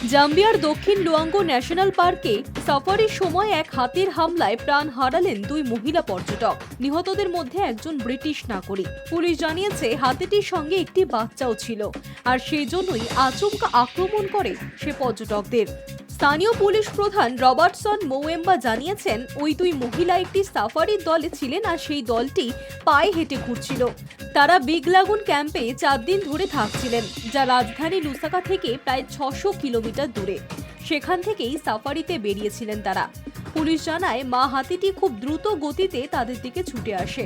জাম্বিয়ার দক্ষিণ লুয়াঙ্গো ন্যাশনাল পার্কে সাফারির সময় এক হাতির হামলায় প্রাণ হারালেন দুই মহিলা পর্যটক। নিহতদের মধ্যে একজন ব্রিটিশ নাগরিক। পুলিশ জানিয়েছে হাতিটির সঙ্গে একটি বাচ্চাও ছিল, আর সেজন্যই আচমকা আক্রমণ করে সে পর্যটকদের। স্থানীয় পুলিশ প্রধান রবার্টসন মোয়েম্বা জানিয়েছেন, ওই দুই মহিলা একটি সাফারির দলে ছিলেন আর সেই দলটি পায়ে হেঁটে ঘুরছিল। তারা বিগ লাগুন ক্যাম্পে 4 দিন ধরে থাকছিলেন, যা রাজধানী লুসাকা থেকে প্রায় 600 কিলোমিটার দূরে। সেখান থেকেই সাফারিতে বেরিয়েছিলেন তারা। পুলিশ জানায়, মা হাতিটি খুব দ্রুত গতিতে তাদের দিকে ছুটে আসে।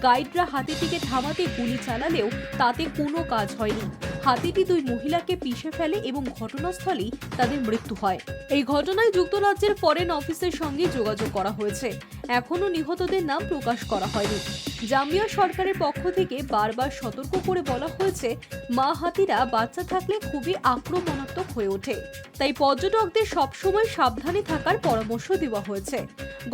গাইডরা হাতিটিকে থামাতে গুলি চালালেও তাতে কোনো কাজ হয়নি। হাতিটি দুই মহিলাকে পিষে ফেলে এবং ঘটনাস্থলেই তাদের মৃত্যু হয়। এই ঘটনায় যুক্তরাজ্যের ফরেন অফিসের সঙ্গে যোগাযোগ করা হয়েছে। এখনও নিহতদের নাম প্রকাশ করা হয়নি। জাম্বিয়া সরকারের পক্ষ থেকে বারবার সতর্ক করে বলা হয়েছে, মা হাতিরা বাচ্চা থাকলে খুবই আক্রমণাত্মক হয়ে ওঠে, তাই পর্যটকদের সবসময় সাবধানে থাকার পরামর্শ দেওয়া হয়েছে।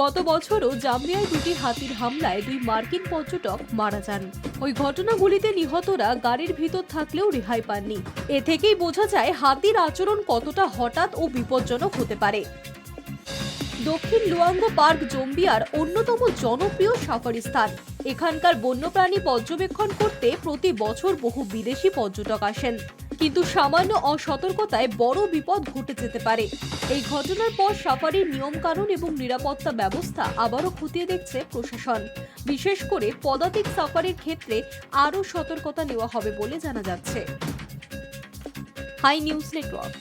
গত বছরও জাম্বিয়ায় দুটি হাতির হামলায় দুই মার্কিন পর্যটক মারা যান। ওই ঘটনাগুলিতে নিহতরা গাড়ির ভিতর থাকলেও রেহাই পাননি। এ থেকেই বোঝা যায় হাতির আচরণ কতটা হঠাৎ ও বিপজ্জনক হতে পারে। দক্ষিণ লুয়াঙ্গো পার্ক জাম্বিয়ার অন্যতম জনপ্রিয় সাফারি স্থান। এখানকার বন্যপ্রাণী পর্যবেক্ষণ করতে প্রতি বছর বহু বিদেশি পর্যটক আসেন, কিন্তু সামান্য অসতর্কতায় বড় বিপদ ঘটে যেতে পারে। এই ঘটনার পর সাফারির নিয়মকানুন এবং নিরাপত্তা ব্যবস্থা আবারও খতিয়ে দেখছে প্রশাসন। বিশেষ করে পদাতিক সাফারির ক্ষেত্রে আরও সতর্কতা নেওয়া হবে বলে জানা যাচ্ছে। Hi News network.